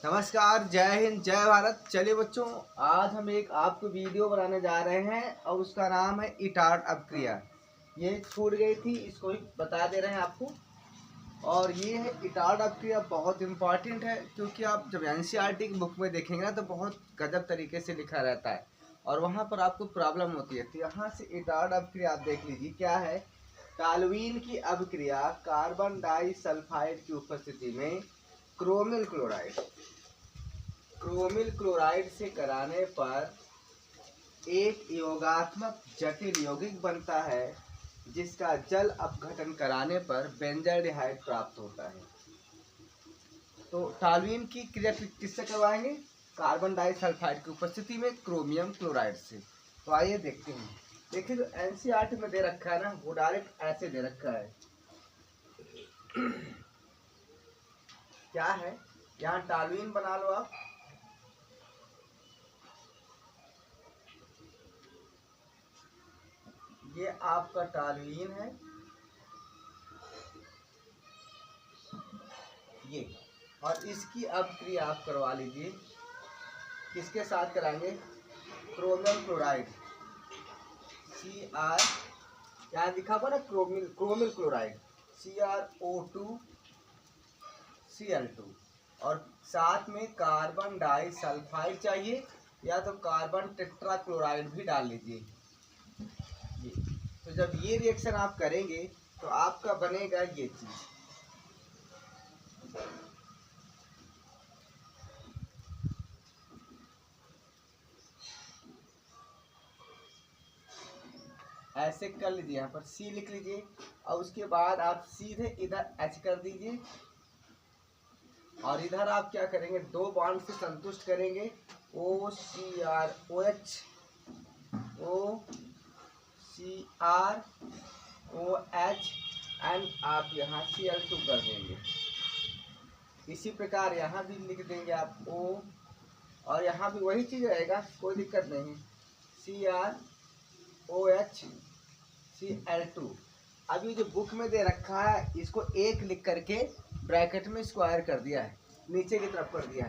नमस्कार, जय हिंद, जय भारत। चलिए बच्चों, आज हम एक आपको वीडियो बनाने जा रहे हैं और उसका नाम है इटार्ड अपक्रिया। ये छूट गई थी, इसको ही बता दे रहे हैं आपको। और ये है इटार्ड अपक्रिया, बहुत इम्पॉर्टेंट है क्योंकि आप जब एनसीईआरटी की बुक में देखेंगे ना तो बहुत गजब तरीके से लिखा रहता है और वहाँ पर आपको प्रॉब्लम होती है। तो यहाँ से इटार्ड अपक्रिया आप देख लीजिए क्या है। टॉल्यूइन की अपक्रिया कार्बन डाइसल्फाइड की उपस्थिति में क्रोमिल क्लोराइड से कराने पर एक योगात्मक जटिल यौगिक बनता है जिसका जल अपघटन कराने पर बेंजाल्डिहाइड प्राप्त होता है। तो टॉल्यूइन की क्रिया किससे करवाएंगे? कार्बन डाइसल्फाइड की उपस्थिति में क्रोमियम क्लोराइड से। तो आइए देखते हैं। देखिए, जो एनसीईआरटी में दे रखा है ना, वो डायरेक्ट ऐसे दे रखा है। क्या है, यहाँ टॉल्यूइन बना लो आप। ये आपका टॉल्यूइन है, ये, और इसकी अपक्रिया आप करवा लीजिए। किसके साथ कराएंगे? क्रोमियम क्लोराइड, Cr, यहाँ लिखा हुआ ना क्रोमिल क्लोराइड, CrO2Cl2, और साथ में कार्बन डाइसल्फाइड चाहिए या तो कार्बन टेट्राक्लोराइड भी डाल लीजिए। तो जब ये रिएक्शन आप करेंगे तो आपका बनेगा ये चीज। ऐसे कर लीजिए, यहाँ पर C लिख लीजिए और उसके बाद आप सीधे इधर H कर दीजिए और इधर आप क्या करेंगे, दो बॉन्ड से संतुष्ट करेंगे, OCrOH एंड आप यहाँ Cl2 कर देंगे। इसी प्रकार यहाँ भी लिख देंगे आप O, और यहाँ भी वही चीज रहेगा, कोई दिक्कत नहीं, CrOH Cl2। अभी जो बुक में दे रखा है इसको एक लिख करके ब्रैकेट में स्क्वायर कर दिया है, नीचे की तरफ कर दिया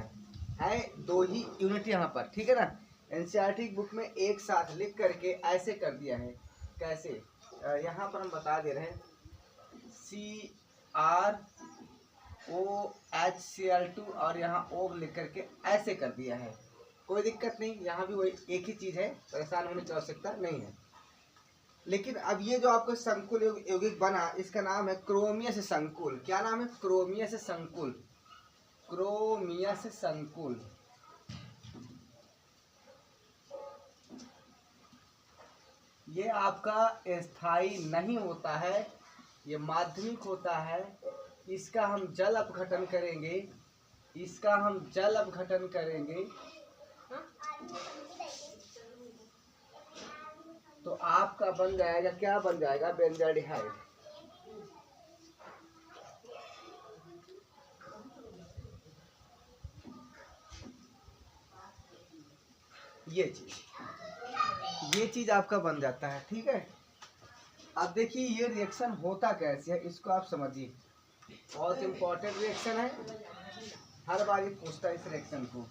है दो ही यूनिट यहाँ पर, ठीक है ना। एनसीईआरटी बुक में एक साथ लिख करके ऐसे कर दिया है। कैसे, यहाँ पर हम बता दे रहे हैं, CrOHCl2 और यहाँ O लिख करके ऐसे कर दिया है। कोई दिक्कत नहीं, यहाँ भी वही एक ही चीज है, परेशान होने की आवश्यकता नहीं है। लेकिन अब ये जो आपको संकुल यौगिक बना, इसका नाम है क्रोमियस संकुल। क्या नाम है? क्रोमियस संकुल। क्रोमियस संकुल। ये आपका स्थायी नहीं होता है, ये माध्यमिक होता है। इसका हम जल अपघटन करेंगे, तो आपका बन जाएगा, क्या बन जाएगा? बेंजाल्डिहाइड। ये चीज आपका बन जाता है, ठीक है। अब देखिए ये रिएक्शन होता कैसे है, इसको आप समझिए। बहुत इंपॉर्टेंट रिएक्शन है, हर बार ये पूछता है इस रिएक्शन को।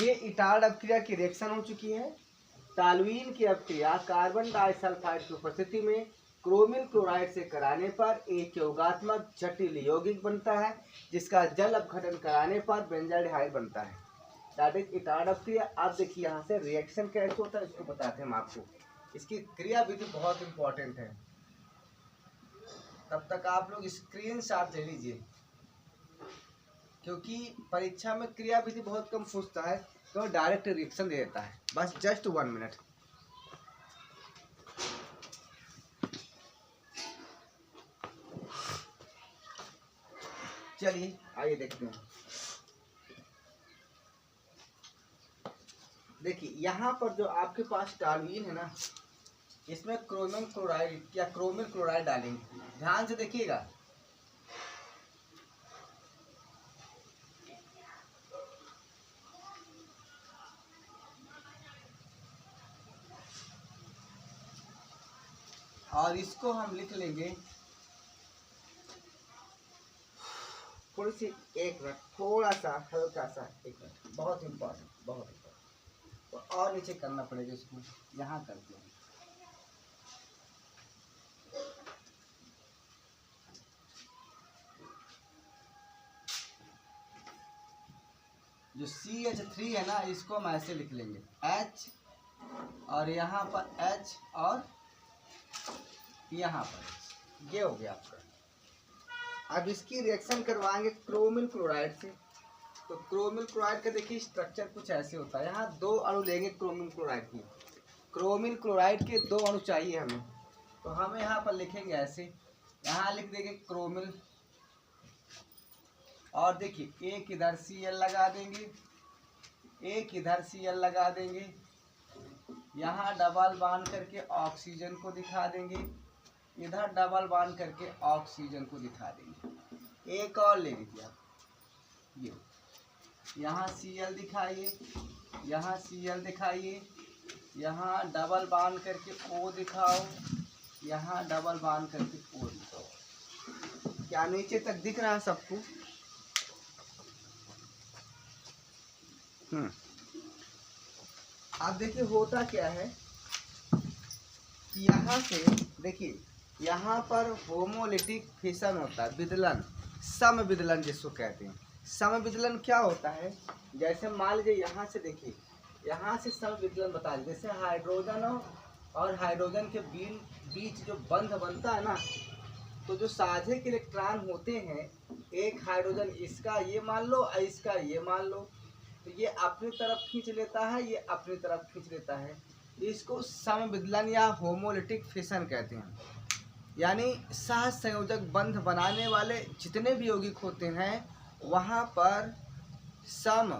ये इटार्ड अपक्रिया की रिएक्शन हो चुकी है। टॉल्यूइन की अपक्रिया कार्बन डाइसल्फाइड की उपस्थिति में क्रोमिल क्लोराइड से कराने पर एक योगात्मक जटिल यौगिक बनता है जिसका जल अपघटन कराने पर बेंजाल्डिहाइड बनता है। दैट इज इटार्ड अपक्रिया। आप देखिए यहाँ से रिएक्शन कैसे होता है इसको बताते हैं हम आपको। इसकी क्रिया विधि बहुत इंपॉर्टेंट है, तब तक आप लोग स्क्रीनशॉट ले लीजिए क्योंकि परीक्षा में क्रिया विधि बहुत कम पूछता है, तो डायरेक्ट रिएक्शन दे देता है। बस जस्ट 1 मिनट। चलिए आइए देखते हैं। देखिए यहाँ पर जो आपके पास टॉल्यूइन है ना, इसमें क्रोमियम क्लोराइड या क्रोमिल क्लोराइड डालेंगे। ध्यान से देखिएगा, और इसको हम लिख लेंगे थोड़ी सी, एक मिनट, थोड़ा सा हल्का सा, एक मिनट, बहुत इम्पोर्टेंट, बहुत इम्पोर्टेंट। तो और नीचे करना पड़ेगा इसको, यहाँ करते हैं। जो CH3 है ना, इसको हम ऐसे लिख लेंगे H, और यहाँ पर H, और यहाँ पर H। ये हो गया आपका। अब इसकी रिएक्शन करवाएंगे क्रोमिल क्लोराइड से। तो क्रोमिल क्लोराइड का देखिए स्ट्रक्चर कुछ ऐसे होता है। यहाँ 2 अणु लेंगे क्रोमिल क्लोराइड की। क्रोमिल क्लोराइड के 2 अणु चाहिए हमें, तो हम यहाँ पर लिखेंगे ऐसे, यहाँ लिख देंगे क्रोमिल, और देखिए एक इधर Cl लगा देंगे, एक इधर Cl लगा देंगे, यहाँ डबल बांध करके ऑक्सीजन को दिखा देंगे, इधर डबल बांध करके ऑक्सीजन को दिखा देंगे। एक और ले लीजिए आप, ये यहाँ Cl दिखाइए, यहाँ Cl दिखाइए, यहाँ डबल बांध करके O दिखाओ, यहाँ डबल बांध करके O दिखाओ। क्या नीचे तक दिख रहा है सबको? अब देखिए होता क्या है कि यहाँ से देखिए, यहाँ पर होमोलिटिक फिशन होता है, विदलन, सम विदलन जिसको कहते हैं। सम विदलन क्या होता है? जैसे मान लीजिए यहाँ से देखिए, यहाँ से सम विदलन बता दीजिए, जैसे हाइड्रोजन और हाइड्रोजन के बीच जो बंध बनता है ना, तो जो साझे के इलेक्ट्रॉन होते हैं, एक हाइड्रोजन इसका ये मान लो और इसका ये मान लो, तो ये अपनी तरफ खींच लेता है, ये अपनी तरफ खींच लेता है। इसको समविदलन या होमोलिटिक फिशन कहते हैं। यानी सह संयोजक बंध बनाने वाले जितने भी यौगिक होते हैं, वहाँ पर सम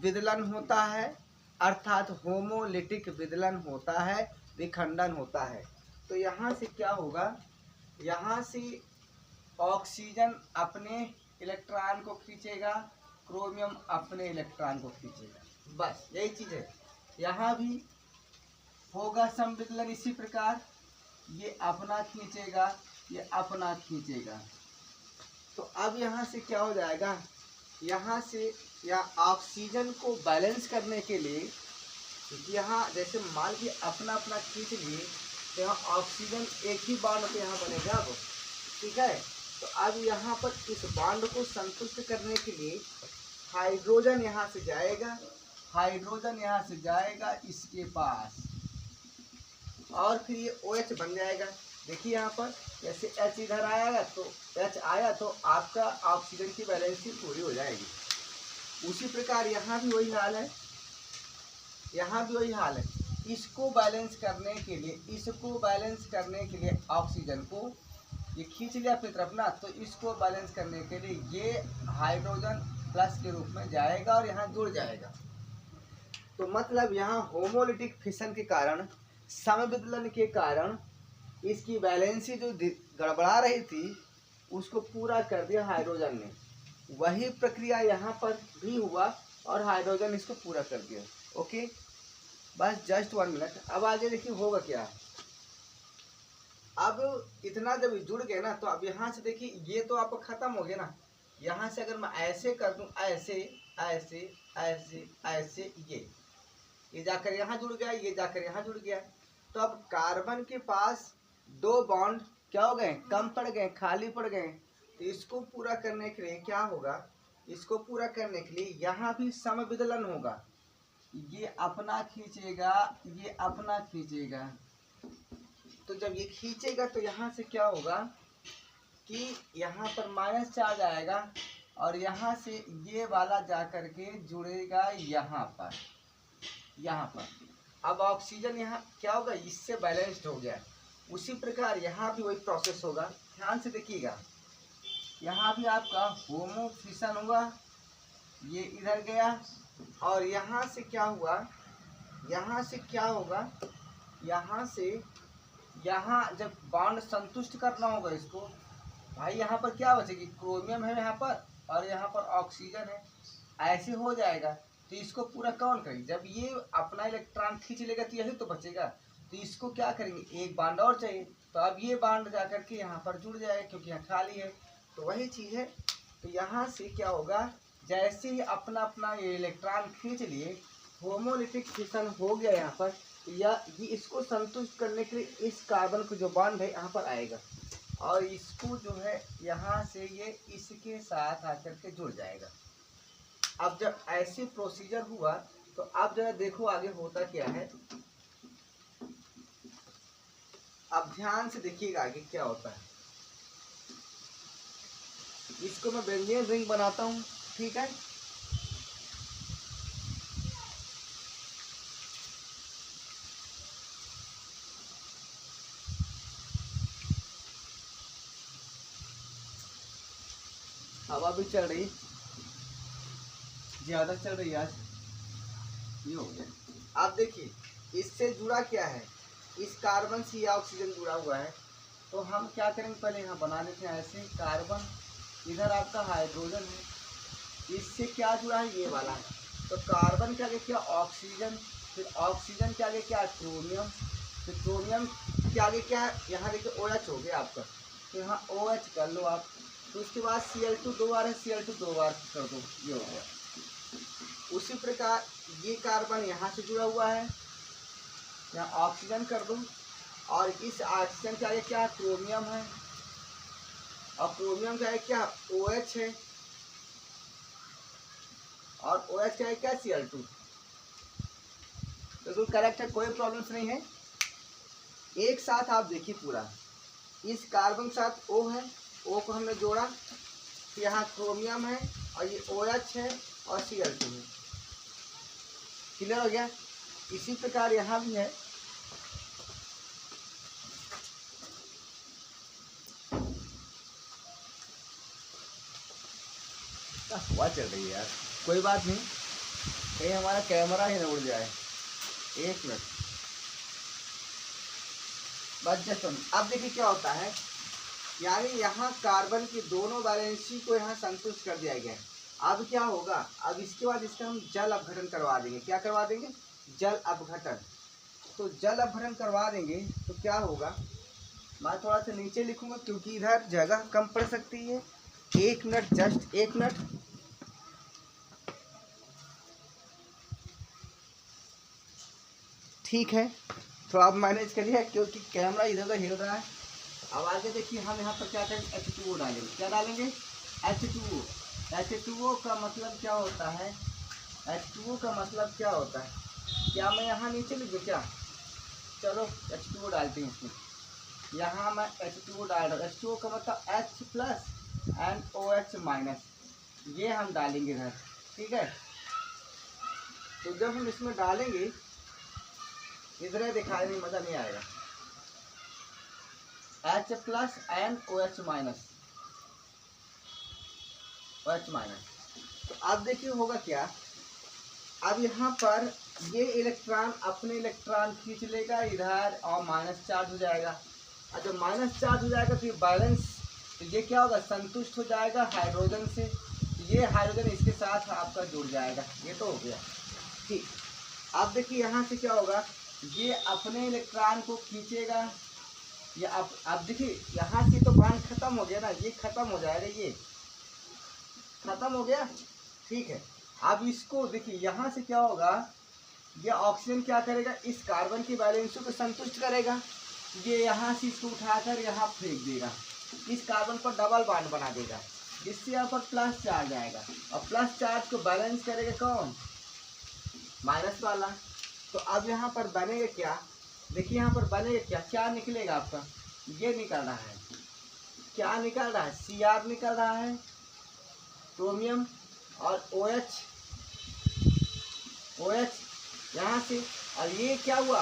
विदलन होता है, अर्थात होमोलिटिक विदलन होता है, विखंडन होता है। तो यहाँ से क्या होगा, यहाँ से ऑक्सीजन अपने इलेक्ट्रॉन को खींचेगा, क्रोमियम अपने इलेक्ट्रॉन को खींचेगा, बस यही चीज़ है। यहाँ भी होगा समविदलन इसी प्रकार, ये अपना खींचेगा, ये अपना खींचेगा। तो अब यहाँ से क्या हो जाएगा, यहाँ से या ऑक्सीजन को बैलेंस करने के लिए, क्योंकि यहाँ जैसे मान लीजिए अपना अपना खींच लिए, तो यहाँ ऑक्सीजन एक ही बांड पे यहाँ बनेगा अब, ठीक है। तो अब यहाँ पर इस बांड को संतुष्ट करने के लिए हाइड्रोजन यहाँ से जाएगा, हाइड्रोजन यहाँ से जाएगा इसके पास, और फिर ये OH बन जाएगा। देखिए यहाँ पर जैसे H इधर आएगा, तो H आया तो आपका ऑक्सीजन की बैलेंसिंग पूरी हो जाएगी। उसी प्रकार यहाँ भी वही हाल है, यहाँ भी वही हाल है। इसको बैलेंस करने के लिए, इसको बैलेंस करने के लिए ऑक्सीजन को ये खींच लिया अपनी तरफ ना, तो इसको बैलेंस करने के लिए ये हाइड्रोजन प्लस के रूप में जाएगा और यहाँ जुड़ जाएगा। तो मतलब यहाँ होमोलिटिक फिशन के कारण, समविदलन के कारण इसकी बैलेंसी जो गड़बड़ा रही थी उसको पूरा कर दिया हाइड्रोजन ने। वही प्रक्रिया यहाँ पर भी हुआ और हाइड्रोजन इसको पूरा कर दिया। ओके, बस जस्ट 1 मिनट। अब आगे देखिए होगा क्या। अब इतना जब जुड़ गए ना, तो अब यहाँ से देखिए ये तो आपका खत्म हो गया ना। यहाँ से अगर मैं ऐसे कर दूं, ऐसे ऐसे ऐसे ऐसे, ये जाकर यहाँ जुड़ गया, ये जाकर यहाँ जुड़ गया। तो अब कार्बन के पास 2 बॉन्ड क्या हो गए, कम पड़ गए, खाली पड़ गए। तो इसको पूरा करने के लिए क्या होगा, इसको पूरा करने के लिए यहाँ भी समविदलन होगा। ये अपना खींचेगा, ये अपना खींचेगा। तो जब ये खींचेगा तो यहाँ से क्या होगा कि यहाँ पर माइनस चार्ज आएगा और यहाँ से ये वाला जा कर के जुड़ेगा यहाँ पर, यहाँ पर। अब ऑक्सीजन यहाँ क्या होगा, इससे बैलेंस्ड हो गया। उसी प्रकार यहाँ भी वही प्रोसेस होगा। ध्यान से देखिएगा, यहाँ भी आपका होमो फिशन हुआ, ये इधर गया, और यहाँ से क्या हुआ, यहाँ से क्या होगा, यहाँ से यहाँ जब बॉन्ड संतुष्ट करना होगा इसको, भाई यहाँ पर क्या बचेगी, क्रोमियम है यहाँ पर और यहाँ पर ऑक्सीजन है, ऐसे हो जाएगा। तो इसको पूरा कौन करेगी, जब ये अपना इलेक्ट्रॉन खींच लेगा तो यही तो बचेगा। तो इसको क्या करेंगे, एक बॉन्ड और चाहिए, तो तो अब ये बांड जा करके यहाँ पर जुड़ जाएगा क्योंकि यहाँ खाली है। तो वही चीज़ है। तो यहाँ से क्या होगा, जैसे ही अपना अपना ये इलेक्ट्रॉन खींच लिए, होमोलिटिक फिशन हो गया यहाँ पर, या ये इसको संतुष्ट करने के लिए इस कार्बन को जो बॉन्ड है यहाँ पर आएगा और इसको जो है यहाँ से ये इसके साथ आकर के जुड़ जाएगा। अब जब ऐसे प्रोसीजर हुआ तो आप जरा देखो आगे होता क्या है। अब ध्यान से देखिएगा आगे क्या होता है। इसको मैं बेंजीन रिंग बनाता हूँ, ठीक है। हवा भी चल रही, ज्यादा चल रही आज, ये हो गया। आप देखिए इससे जुड़ा क्या है, इस कार्बन से या ऑक्सीजन जुड़ा हुआ है। तो हम क्या करेंगे, पहले यहाँ बना लेते हैं ऐसे कार्बन, इधर आपका हाइड्रोजन है, इससे क्या जुड़ा है, ये वाला है। तो कार्बन के आगे क्या, ऑक्सीजन, फिर ऑक्सीजन के आगे क्या, क्रोमियम, फिर क्रोमियम के आगे क्या है, यहाँ देखिए OH हो गया आपका, तो यहाँ OH कर लो आप। तो उसके बाद Cl2 दो बार है, Cl2 दो बार कर दो, ये हो गया। उसी प्रकार ये कार्बन यहाँ से जुड़ा हुआ है, यहाँ ऑक्सीजन कर दो, और इस ऑक्सीजन के आगे क्या, क्रोमियम है, और क्रोमियम के आगे क्या, OH है, और OH के आगे क्या, Cl2। बिल्कुल करेक्ट है, कोई प्रॉब्लम्स नहीं है। एक साथ आप देखिए पूरा, इस कार्बन के साथ O है, O को हमने जोड़ा, यहाँ क्रोमियम है और ये OH है और Cl2 है। क्लियर हो गया। इसी प्रकार यहाँ भी है, हवा चल रही है यार, कोई बात नहीं, कहीं हमारा कैमरा ही न उड़ जाए। एक मिनट बस जस्ट। अब देखिए क्या होता है, यानी यहाँ कार्बन की दोनों वैलेंसी को यहाँ संतुष्ट कर दिया गया है। अब क्या होगा, अब इसके बाद इसका हम जल अपघटन करवा देंगे। क्या करवा देंगे, जल अपघटन। तो जल अपघटन करवा देंगे तो क्या होगा, मैं थोड़ा सा नीचे लिखूंगा क्योंकि इधर जगह कम पड़ सकती है। एक मिनट, जस्ट एक मिनट। ठीक है, तो आप मैनेज करिए क्योंकि कैमरा इधर उधर हिल रहा है। अब आगे देखिए, हम यहाँ पर क्या करेंगे, H2O डालेंगे। क्या डालेंगे, H2O। H2O का मतलब क्या होता है, H2O का मतलब क्या होता है, क्या मैं यहाँ नीचे लिख दूँ क्या, चलो H2O डालते हैं इसमें। यहाँ मैं H2O डाल रहा हूँ। H2O का मतलब H+ एंड OH-, ये हम डालेंगे इधर, ठीक है। तो जब हम इसमें डालेंगे, इधर दिखाई नहीं, मज़ा नहीं आएगा। H+ and OH-, OH-। तो अब देखिए होगा क्या, अब यहाँ पर ये इलेक्ट्रॉन अपने इलेक्ट्रॉन खींच लेगा इधर और माइनस चार्ज हो जाएगा। और जब माइनस चार्ज हो जाएगा तो ये बैलेंस, तो ये क्या होगा, संतुष्ट हो जाएगा हाइड्रोजन से। ये हाइड्रोजन इसके साथ आपका जुड़ जाएगा। ये तो हो गया, ठीक। अब देखिए यहाँ से क्या होगा, ये अपने इलेक्ट्रॉन को खींचेगा। ये अब देखिए यहाँ से तो बॉन्ड खत्म हो गया ना, ये खत्म हो जाएगा, ये खत्म हो गया, ठीक है। अब इसको देखिए यहाँ से क्या होगा, ये ऑक्सीजन क्या करेगा, इस कार्बन की वैलेंसी को संतुष्ट करेगा। ये यहाँ से इसको उठाकर यहाँ फेंक देगा, इस कार्बन पर डबल बॉन्ड बना देगा, जिससे यहाँ पर प्लस चार्ज आएगा। और प्लस चार्ज को बैलेंस करेगा कौन, माइनस वाला। तो अब यहाँ पर बनेगा क्या, देखिए यहाँ पर बनेगा क्या, क्या निकलेगा आपका, ये निकल रहा है, क्या निकल रहा है, Cr निकल रहा है, क्रोमियम और OH यहाँ से। और ये क्या हुआ,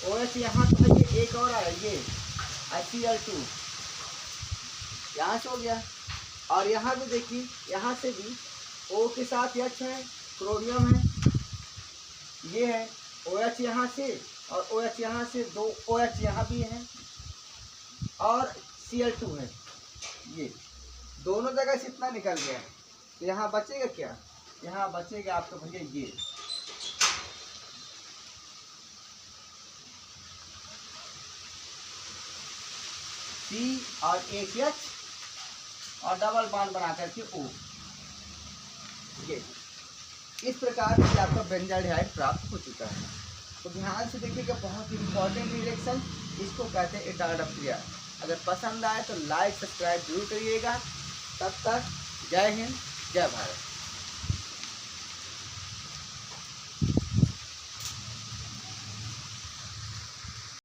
OH यहाँ तो है, ये एक और आया, ये Cl2 यहाँ से हो गया। और यहाँ भी देखिए, यहाँ से भी O के साथ H है, क्रोमियम है, ये है OH यहाँ से और OH यहाँ से, दो OH यहाँ भी है और Cl2 है। ये दोनों जगह से इतना निकल गया। तो यहाँ बचेगा क्या, यहाँ बचेगा आपका भैया ये, C और एक H और डबल बॉन्ड बना करके O। ये इस प्रकार से आपका बेंजाल्डिहाइड प्राप्त हो चुका है। तो ध्यान से देखिएगा, बहुत ही इंपॉर्टेंट रिएक्शन, इसको कहते हैं इटार्ड अपक्रिया। अगर पसंद आए तो लाइक सब्सक्राइब जरूर करिएगा। तब तक जय हिंद, जय भारत।